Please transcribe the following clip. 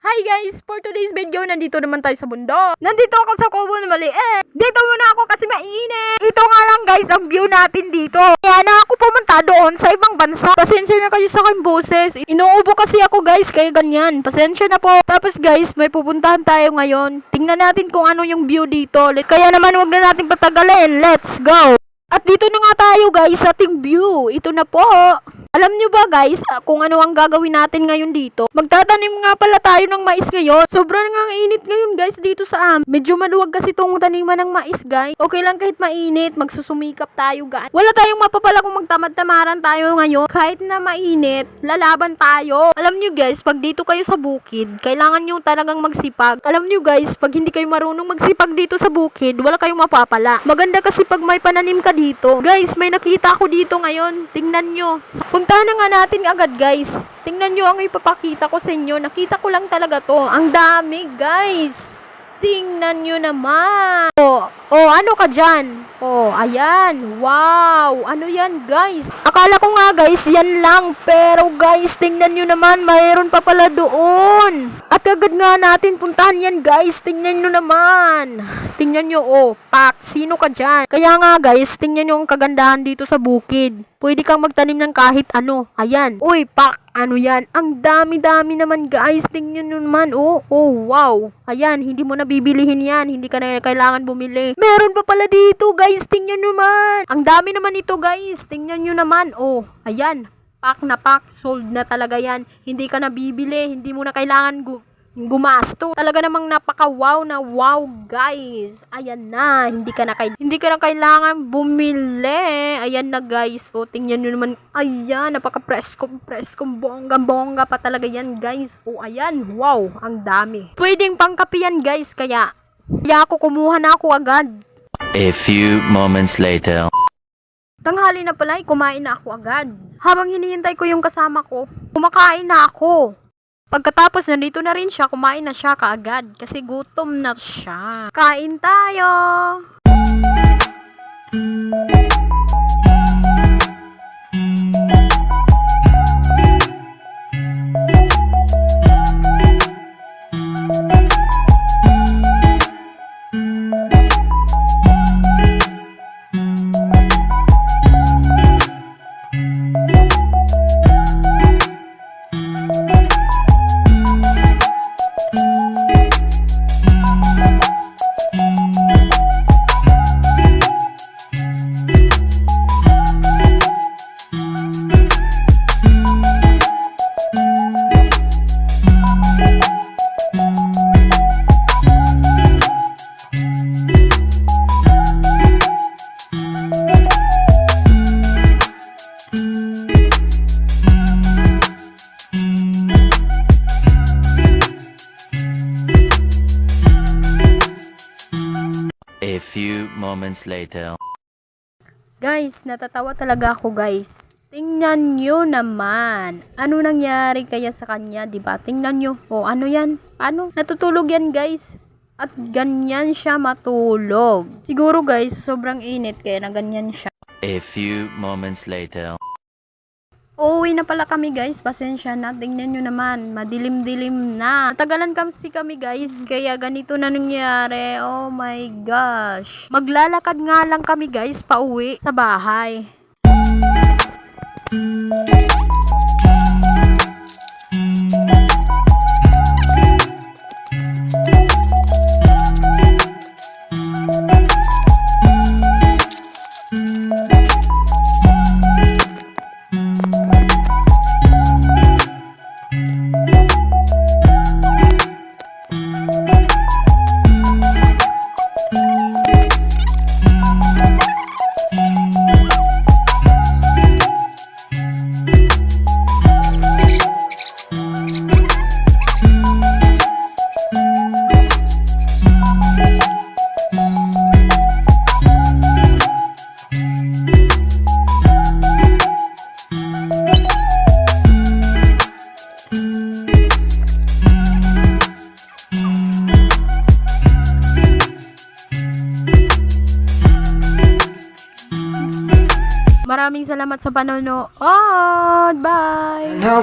Hi guys! For today's video, nandito naman tayo sa bundok. Nandito ako sa kubo na maliit. Dito muna ako kasi mainit. Ito nga lang guys, ang view natin dito. Kaya na ako pumunta doon sa ibang bansa. Pasensya na kayo sa aking boses. Inuubo kasi ako guys, kaya ganyan. Pasensya na po. Tapos guys, may pupuntahan tayo ngayon. Tingnan natin kung ano yung view dito. Kaya naman wag na natin patagalin. Let's go! At dito na nga tayo guys sa ating view. Ito na po. Alam nyo ba guys, kung ano ang gagawin natin ngayon dito? Magtatanim nga pala tayo ng mais ngayon. Sobrang nga init ngayon guys dito sa amin. Medyo maluwag kasi itong taniman ng mais guys. Okay lang kahit mainit, magsusumikap tayo guys. Wala tayong mapapala kung magtamad-tamaran tayo ngayon. Kahit na mainit, lalaban tayo. Alam nyo guys, pag dito kayo sa bukid, kailangan nyo talagang magsipag. Alam nyo guys, pag hindi kayo marunong magsipag dito sa bukid, wala kayong mapapala. Maganda kasi pag may pananim ka dito. Guys, may nakita ako dito ngayon. Tingnan nyo. Puntahan na nga natin agad guys. Tingnan nyo ang ipapakita ko sa inyo. Nakita ko lang talaga to. Ang dami guys. Tingnan nyo naman. Oh, ano ka dyan? Oh, ayan. Wow. Ano yan guys? Akala ko nga guys, yan lang. Pero guys, tingnan nyo naman. Mayroon pa pala doon. At agad nga natin puntahan yan guys. Tingnan nyo naman. Tingnan nyo, oh, pak. Sino ka dyan? Kaya nga guys, tingnan nyo ang kagandahan dito sa bukid. Pwede kang magtanim ng kahit ano. Ayan. Uy, pak. Ano yan? Ang dami-dami naman guys. Tingnan nyo naman. Oh, wow. Ayan, hindi mo na bibilihin yan. Hindi ka na kailangan bumili. Meron pa pala dito guys. Tingnan nyo naman. Ang dami naman ito guys. Tingnan nyo naman. Oh, ayan. Pak na pak. Sold na talaga yan. Hindi ka na bibili. Hindi mo na kailangan gumasto. Talaga namang napaka-wow na wow, guys. Ayan na. Hindi ka na kailangan bumili. Ayan na, guys. O, tingnan nyo naman. Ayan, napaka-presko, bongga pa talaga yan, guys. O, ayan. Wow, ang dami. Pwedeng pangkape yan, guys. Kaya ako kumuha na ako agad. A few moments later. Tanghali na pala, kumain na ako agad. Habang hinihintay ko yung kasama ko, kumakain na ako. Pagkatapos, nandito na rin siya, kumain na siya kaagad kasi gutom na siya. Kain tayo! A few moments later. Guys, natatawa talaga ako guys. Tingnan nyo naman. Ano nangyari kaya sa kanya, diba? Tingnan nyo. O, ano yan? Paano? Natutulog yan guys. At ganyan siya matulog. Siguro guys, sobrang init kaya na ganyan siya. A few moments later. Uuwi na pala kami guys, pasensya na. Tingnan nyo naman, madilim-dilim na. Tagalan kasi kami guys, kaya ganito na nangyari. Oh my gosh. Maglalakad nga lang kami guys, pauwi sa bahay. Maraming salamat sa panonood. Bye! No,